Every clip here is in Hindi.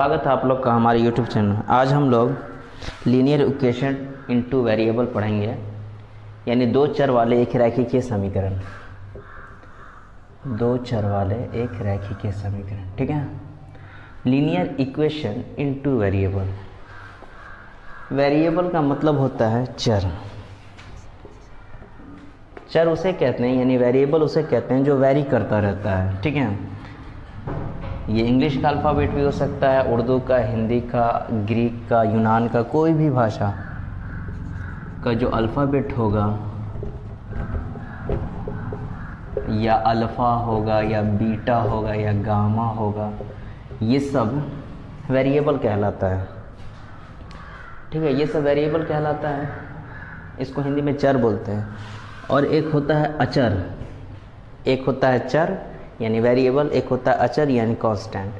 स्वागत है आप लोग का हमारे YouTube चैनल। आज हम लोग लीनियर इक्वेशन इनटू वेरिएबल पढ़ेंगे, यानी दो चर वाले एक रैखिक समीकरण। दो चर वाले एक रैखिक समीकरण, ठीक है। Linear equation into variable. Variable का मतलब होता है चर। चर उसे कहते हैं, यानी वेरिएबल उसे कहते हैं जो वेरी करता रहता है, ठीक है। ये इंग्लिश का अल्फ़ाबेट भी हो सकता है, उर्दू का, हिंदी का, ग्रीक का, यूनान का, कोई भी भाषा का जो अल्फ़ाबेट होगा, या अल्फ़ा होगा या बीटा होगा या गामा होगा, ये सब वेरिएबल कहलाता है, ठीक है। ये सब वेरिएबल कहलाता है। इसको हिंदी में चर बोलते हैं। और एक होता है अचर। एक होता है चर यानी वेरिएबल, एक होता है अचर यानी कांस्टेंट।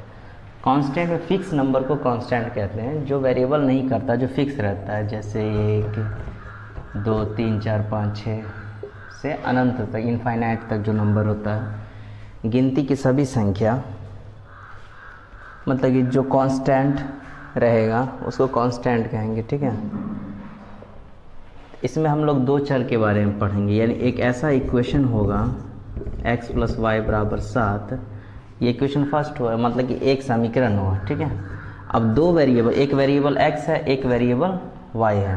कांस्टेंट में फिक्स नंबर को कांस्टेंट कहते हैं, जो वेरिएबल नहीं करता, जो फिक्स रहता है, जैसे 1 2 3 4 5 6 से अनंत तक, इनफाइनाइट तक जो नंबर होता है, गिनती की सभी संख्या, मतलब कि जो कांस्टेंट रहेगा उसको कांस्टेंट कहेंगे, ठीक है। इसमें हम लोग दो चर के बारे में पढ़ेंगे, यानी एक ऐसा इक्वेशन होगा x + y = 7। ये इक्वेशन फर्स्ट हुआ, मतलब कि एक समीकरण हुआ, ठीक है। अब दो वेरिएबल, एक वेरिएबल x है, एक वेरिएबल y है,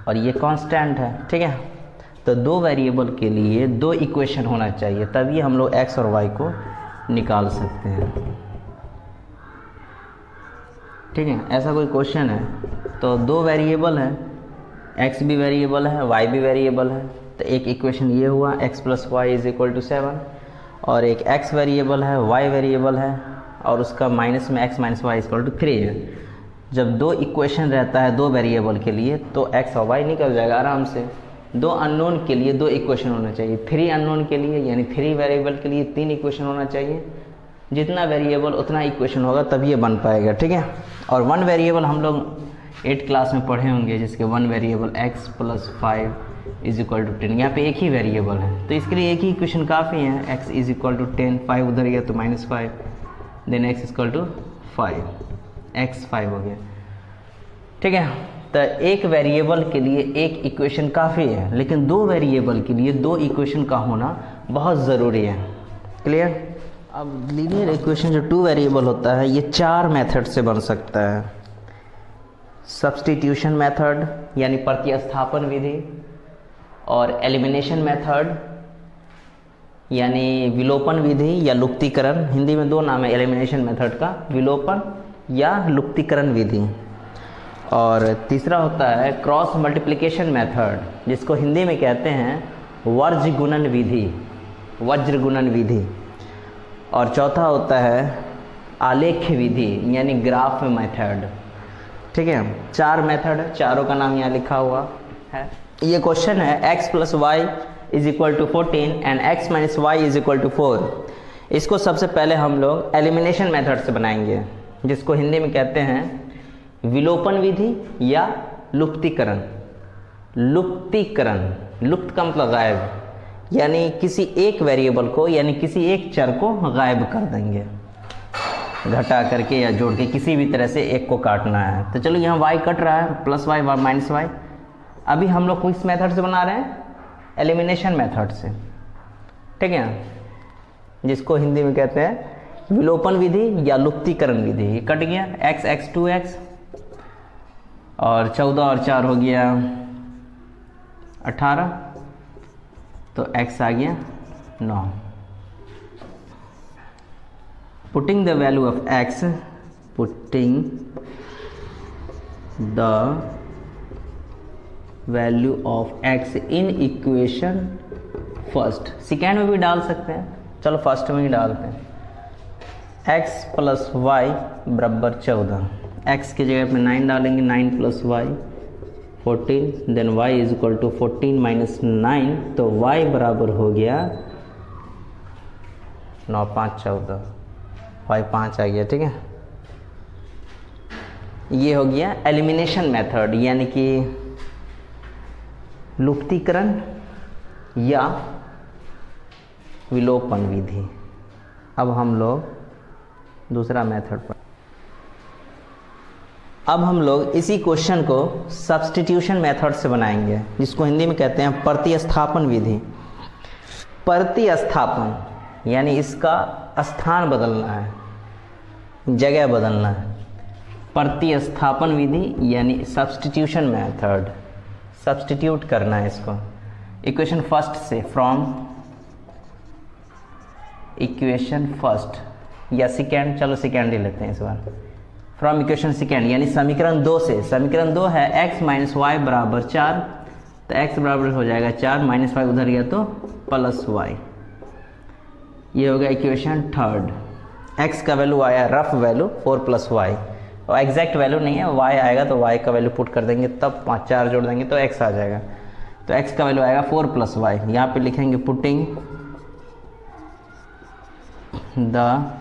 और ये कांस्टेंट है, ठीक है। तो दो वेरिएबल के लिए दो इक्वेशन होना चाहिए, तभी हम लोग x और y को निकाल सकते हैं, ठीक है। ऐसा कोई क्वेश्चन है तो दो वेरिएबल है, x भी वेरिएबल है, y भी वेरिएबल है, तो एक इक्वेशन ये हुआ x + y = 7, और एक x वेरिएबल है, y वेरिएबल है, और उसका माइनस में x - y = 3 है। जब दो इक्वेशन रहता है दो वेरिएबल के लिए तो x और y निकल जाएगा आराम से। दो अननोन के लिए दो इक्वेशन होना चाहिए, 3 अननोन के लिए, यानी 3 वेरिएबल के लिए 3 इक्वेशन होना चाहिए। जितना वेरिएबल उतना इक्वेशन होगा तभी ये बन पाएगा, ठीक है। और वन वेरिएबल हम लोग 8th क्लास में पढ़े होंगे, जिसके वन वेरिएबल x + 5 = 10। यहाँ पे एक ही वेरिएबल है तो इसके लिए एक ही इक्वेशन काफ़ी है। x = 10, 5 उधर गया तो -5, देन x = 5, x 5 हो गया, ठीक है। तो एक वेरिएबल के लिए एक इक्वेशन काफ़ी है, लेकिन दो वेरिएबल के लिए दो इक्वेशन का होना बहुत ज़रूरी है। क्लियर। अब लीनियर इक्वेशन जो टू वेरिएबल होता है, ये 4 मेथड से बन सकता है। सब्स्टिट्यूशन मेथड यानी प्रतिस्थापन विधि, और एलिमिनेशन मेथड यानी विलोपन विधि या लुप्तीकरण। हिंदी में दो नाम है एलिमिनेशन मेथड का, विलोपन या लुप्तीकरण विधि। और तीसरा होता है क्रॉस मल्टीप्लिकेशन मेथड, जिसको हिंदी में कहते हैं वर्ज गुणन विधि, वज्र गुणन विधि। और चौथा होता है आलेख्य विधि यानी ग्राफ मेथड, ठीक है। 4 मेथड है, चारों का नाम यहाँ लिखा हुआ है। ये क्वेश्चन है x + y = 14 and x - y = 4। इसको सबसे पहले हम लोग एलिमिनेशन मेथड से बनाएंगे, जिसको हिंदी में कहते हैं विलोपन विधि या लुप्तीकरण। लुप्तीकरण, लुप्त का मतलब गायब, यानी किसी एक वेरिएबल को, यानी किसी एक चर को गायब कर देंगे, घटा करके या जोड़ के, किसी भी तरह से एक को काटना है। तो चलो यहाँ y कट रहा है, +y - y। अभी हम लोग किस मेथड से बना रहे हैं? एलिमिनेशन मेथड से, ठीक है, जिसको हिंदी में कहते हैं विलोपन विधि या लुप्तीकरण विधि। कट गया x 2x, और 14 और 4 हो गया 18, तो x आ गया 9। Putting the value of x, putting the value of x in equation first. Second में भी डाल सकते हैं, चलो फर्स्ट में ही डालते हैं। x + y = 14, x की जगह पे 9 डालेंगे, 9 + y 14, देन y = 14 - 9, तो y बराबर हो गया 9 × 5 = 14, y 5 आ गया, ठीक है। ये हो गया एलिमिनेशन मेथड, यानी कि लुप्तीकरण या विलोपन विधि। अब हम लोग दूसरा मेथड पर अब हम लोग इसी क्वेश्चन को सब्स्टिट्यूशन मेथड से बनाएंगे, जिसको हिंदी में कहते हैं प्रतिस्थापन विधि। प्रतिस्थापन यानी इसका स्थान बदलना है, जगह बदलना है। प्रतिस्थापन विधि यानी सब्स्टिट्यूशन मेथड, सब्स्टिट्यूट करना है इसको इक्वेशन फर्स्ट से, फ्रॉम इक्वेशन फर्स्ट या सेकेंड, चलो सेकेंड ही लेते हैं इस बार, फ्रॉम इक्वेशन सेकेंड यानी समीकरण 2 से। समीकरण 2 है x माइनस वाई बराबर 4, तो x बराबर हो जाएगा 4, माइनस वाई उधर गया तो प्लस वाई। ये हो गया इक्वेशन थर्ड। x का वैल्यू आया रफ वैल्यू 4 प्लस वाई, और एग्जैक्ट वैल्यू नहीं है, y आएगा तो y का वैल्यू पुट कर देंगे, तब 5 4 जोड़ देंगे तो x आ जाएगा। तो x का वैल्यू आएगा 4 प्लस वाई। यहाँ पे लिखेंगे putting the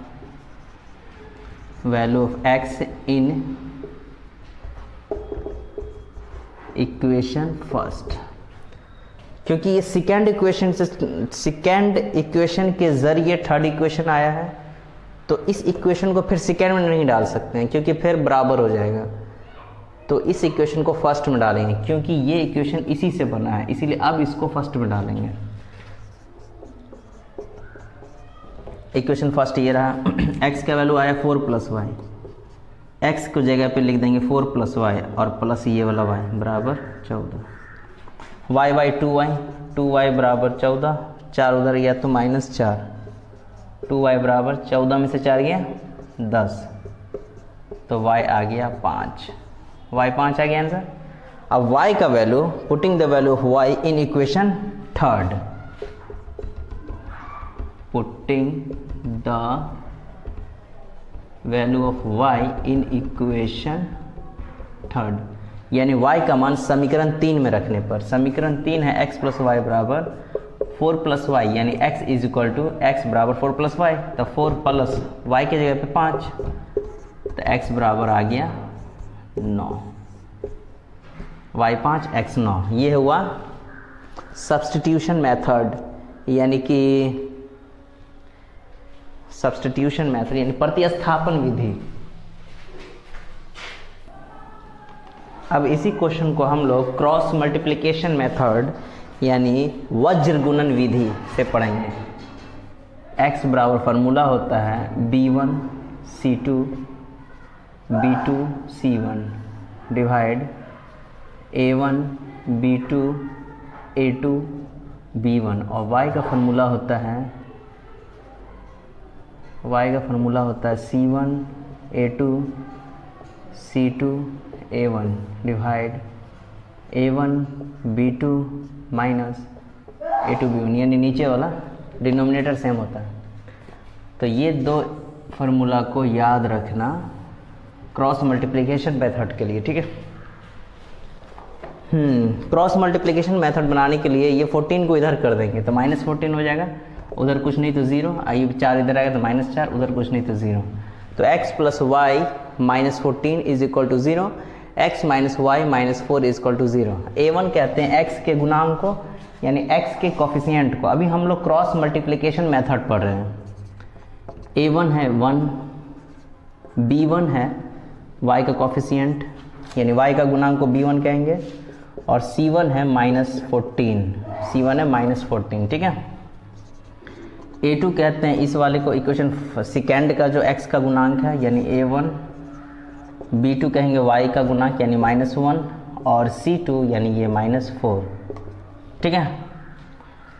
value of x in equation first, क्योंकि ये सेकेंड इक्वेशन से, सेकेंड इक्वेशन के जरिए थर्ड इक्वेशन आया है, तो इस इक्वेशन को फिर सेकेंड में नहीं डाल सकते हैं क्योंकि फिर बराबर हो जाएगा। तो इस इक्वेशन को फर्स्ट में डालेंगे क्योंकि ये इक्वेशन इसी से बना है, इसीलिए अब इसको फर्स्ट में डालेंगे। इक्वेशन फर्स्ट ये रहा, x का वैल्यू आया 4 प्लस वाई, x को जगह पे लिख देंगे 4 प्लस वाई और प्लस ये वाला y बराबर 14, y बाई 2y बराबर 14, 4 उधर गया तो माइनस 4, 2y बराबर 14 में से 4 गया 10, तो y आ गया 5, y 5 आ गया आंसर। अब y का value, putting the value of y in equation third, putting the value of y in equation third, यानी y का मान समीकरण 3 में रखने पर, समीकरण 3 है x प्लस वाई बराबर 4 प्लस वाई, यानी x is equal to x बराबर 4 प्लस वाई, तो 4 प्लस y के जगह पे 5, तो x बराबर आ गया 9, y 5 x 9। ये हुआ सब्स्टिट्यूशन मेथड, यानी कि सब्स्टिट्यूशन मेथड यानी प्रतिस्थापन विधि। अब इसी क्वेश्चन को हम लोग क्रॉस मल्टीप्लिकेशन मेथड यानी वज्र गुणन विधि से पढ़ेंगे। x बराबर फार्मूला होता है b1 c2 b2 c1 divide a1 b2 a2 b1, और y का फार्मूला होता है, c1 a2 c2 a1 divide a1 b2 minus a2 b1, यानी नीचे वाला डिनोमिनेटर सेम होता है। तो ये दो फार्मूला को याद रखना क्रॉस मल्टीप्लिकेशन मेथड के लिए, ठीक है। क्रॉस मल्टीप्लिकेशन मेथड बनाने के लिए ये 14 को इधर कर देंगे तो माइनस 14 हो जाएगा, उधर कुछ नहीं तो 0, आइए 4 इधर आएगा तो माइनस 4, उधर कुछ नहीं तो 0, तो x plus y minus 14 is equal to 0, x minus y minus 4 is equal to 0। a1 कहते हैं x के गुणांक को, यानी x के कोफिशिएंट को। अभी हम लोग क्रॉस मल्टीप्लिकेशन मेथड पढ़ रहे हैं। a1 है 1, b1 है y का कोफिशिएंट यानी y का गुणांक को b1 कहेंगे, और c1 है माइनस 14, c1 है माइनस 14, ठीक है। a2 कहते हैं इस वाले को इक्वेशन सेकेंड का जो x का गुणांक है यानी a1, b2 कहेंगे y का गुणांक यानी माइनस 1, और c2 यानी ये माइनस 4, ठीक है।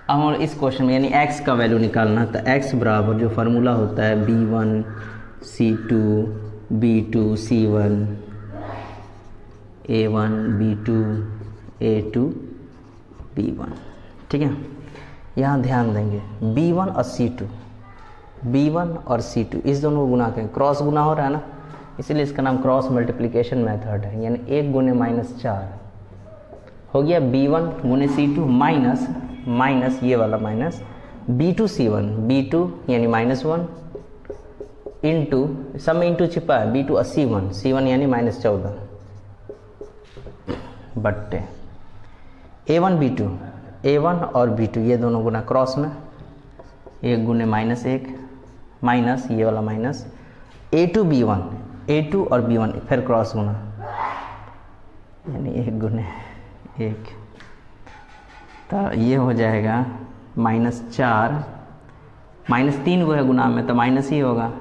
अब हम इस क्वेश्चन में यानी x का वैल्यू निकालना, तो x बराबर जो फार्मूला होता है b1 c2 b2 c1 a1 b2 a2 b1, ठीक है। यहाँ ध्यान देंगे b1 और c2, b1 और c2 इस दोनों को गुना करें, क्रॉस गुना हो रहा है ना, इसीलिए इसका नाम क्रॉस मल्टीप्लिकेशन मेथड है। यानी 1 गुने माइनस 4 हो गया b1 गुने c2 माइनस माइनस ये वाला माइनस b2 c1, b2 यानी माइनस 1 इंटू, सब में इंटू छिपा है, b2 और c1 यानी माइनस 14 बट्टे a1 और b2 ये दोनों गुना क्रॉस में, 1 गुने माइनस 1 माइनस ये वाला माइनस a2 और b1 फिर क्रॉस गुना यानी 1 गुने 1, तो ये हो जाएगा -4, -3 को है गुना में तो माइनस ही होगा,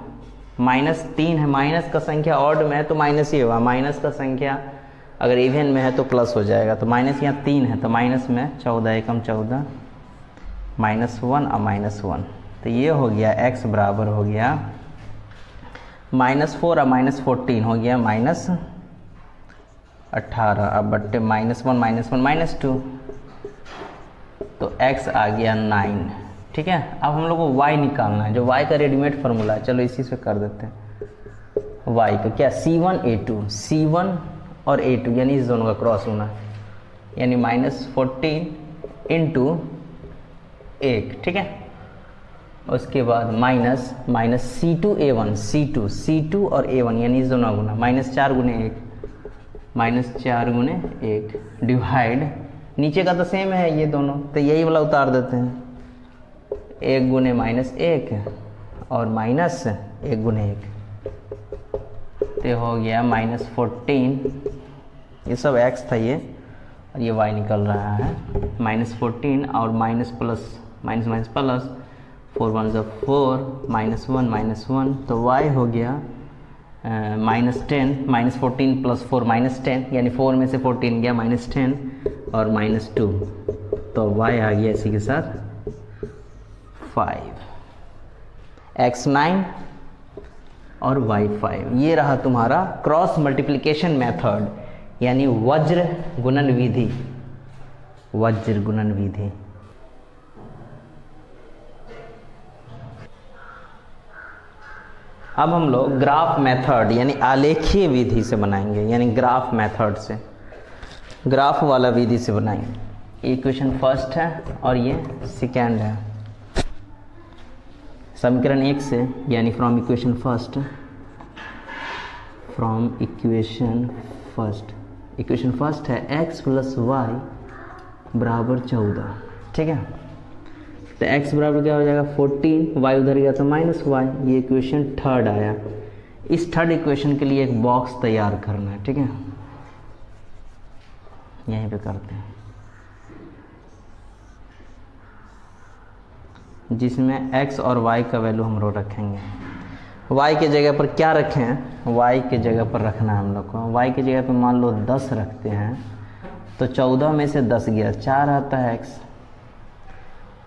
-3 है, माइनस का संख्या ऑड में है तो माइनस ही होगा, माइनस का संख्या अगर इवन में है तो प्लस हो जाएगा, तो माइनस यहाँ 3 है तो माइनस में 14 एकम 14, -1 और -1, तो ये हो गया x बराबर हो गया -4 और -14 हो गया -18, अब बट्टे -1 -2, तो x आ गया 9। ठीक है, अब हम लोग को y निकालना है, जो y का रेडीमेड फार्मूला है, चलो इसी से कर देते हैं। y का क्या, C1 और A2 यानी इस दोनों का क्रॉस होना है, यानी -14 इंटू 1, ठीक है। उसके बाद माइनस C2 और A1 यानी इस दोनों गुना, -4 गुने 1 डिवाइड, नीचे का तो सेम है ये दोनों, तो यही वाला उतार देते हैं, 1 गुने -1 और -1 गुने 1, तो हो गया -14, ये सब x था ये, और ये y निकल रहा है, -14 और माइनस प्लस 4 1 4, -1, तो y हो गया -10, -14 + 4 -10, यानी 4 में से 14 गया -10 और -2, तो y आ गया इसी के साथ 5, x 9 और y 5। ये रहा तुम्हारा क्रॉस मल्टीप्लिकेशन मेथड, यानी वज्र गुणन विधि। अब हम लोग ग्राफ मेथड यानी आलेखीय विधि से बनाएंगे, यानी ग्राफ मेथड से, ग्राफ वाला विधि से बनाएंगे। इक्वेशन फर्स्ट है और ये सेकेंड है। समीकरण 1 से, यानी फ्रॉम इक्वेशन फर्स्ट है x + y बराबर 14, ठीक है। तो x बराबर क्या हो जाएगा 14, y उधर गया तो -y, ये इक्वेशन थर्ड आया। इस थर्ड इक्वेशन के लिए एक बॉक्स तैयार करना है, ठीक है, यहीं पे करते हैं, जिसमें x और y का वैल्यू हम लोग रखेंगे। y के जगह पर क्या रखें, y के जगह पर रखना है हम लोग को, y के जगह पर मान लो 10 रखते हैं, तो 14 में से 10 गया 4 आता है x।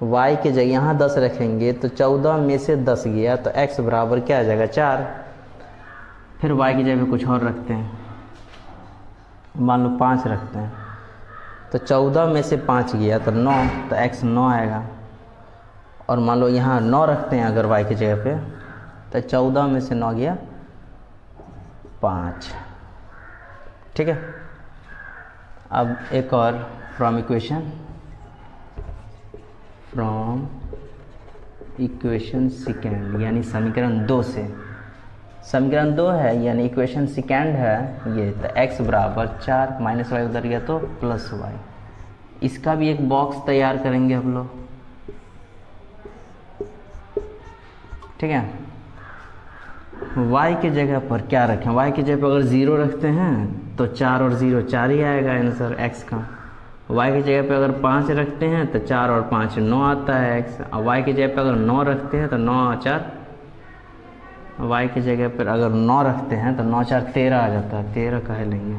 y के जगह यहाँ 10 रखेंगे तो 14 में से 10 गया तो x बराबर क्या आ जाएगा 4। फिर y की जगह पे कुछ और रखते हैं, मान लो 5 रखते हैं, तो 14 में से 5 गया तो 9, तो x 9 आएगा। और मान लो यहाँ 9 रखते हैं अगर y की जगह पे, तो 14 में से 9 गया 5, ठीक है। अब एक और फ्रॉम इक्वेशन सेकेंड, यानी समीकरण 2 से, समीकरण 2 है यानी इक्वेशन सेकेंड है ये, तो x बराबर 4, -y उधर गया तो +y। इसका भी एक बॉक्स तैयार करेंगे हम लोग, ठीक है। y के जगह पर क्या रखें, y की जगह पर अगर 0 रखते हैं तो 4 और 0 4 ही आएगा आंसर x का। y की जगह पे अगर 5 रखते हैं तो 4 और 5 9 आता है x। और y की जगह पे अगर 9 रखते हैं तो 9 और 4, y की जगह पर अगर 9 रखते हैं तो 9 4 13 आ जाता है, 13 कहे लेंगे,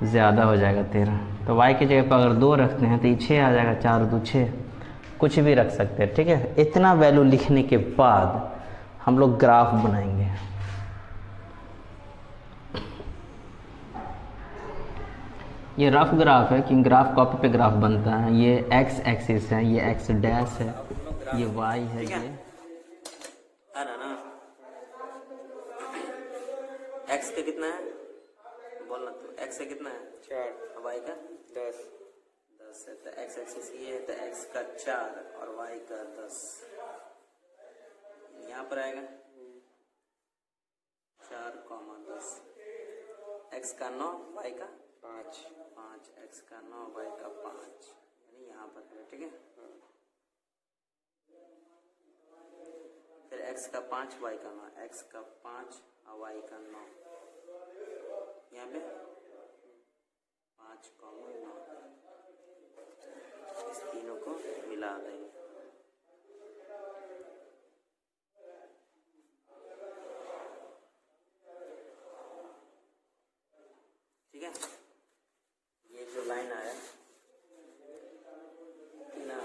ज़्यादा हो जाएगा 13। तो y की जगह पर अगर 2 रखते हैं तो ये 6 आ जाएगा, 4 2 6, कुछ भी रख सकते हैं, ठीक है। इतना वैल्यू लिखने के बाद हम लोग ग्राफ बनाएंगे। ये रफ ग्राफ है, कि ग्राफ कॉपी पे ग्राफ बनता है। ये x एक्सिस है, ये x डैश है, ये y है, ये ना x का कितना है बोलना, तो x का कितना है 4, y का 10 है, तो x एक्सिस ये है, तो x का 4 और y का 10 यहाँ पर आएगा 4, 10, x का 9, y का 5, x का 9, y का 5, यानी यहाँ पर है, ठीक है। फिर x का 5, y का 9, x का 5 और y का 9, यहाँ पे मिला देंगे। ठीक है, ये जो लाइन आया ना,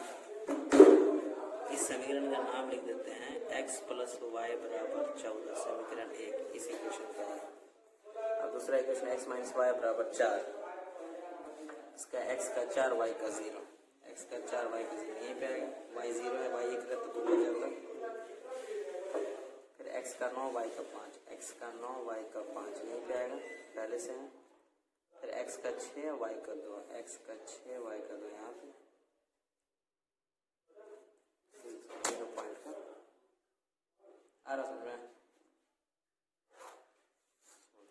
इस समीकरण का नाम लिख देते हैं x प्लस वाई बराबर 14, समीकरण 1, इस इक्वेशन का है। अब दूसरा इक्वेशन x माइनस वाई बराबर 4, इसका x का 4 y का 0, x का 4 y का 0 यहीं पे आएगा, y 0 है, y 1 रहता तो हो जाएगा। फिर x का 9 y का 5, x का 9 y का 5 यहीं पे आएगा, पहले से है। फिर x का 6 y का 2, x का 6 y का 2 यहाँ पे पॉइंट का आ रहा समझ में।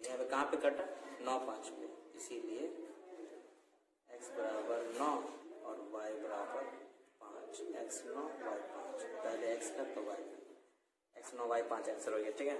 यहाँ पे कहाँ पे कटा, 9 5 पे, इसीलिए x बराबर 9 और y बराबर 5, x 9 y 5, पहले x का तो y का, x 9 y 5 आंसर हो गया। ठीक है।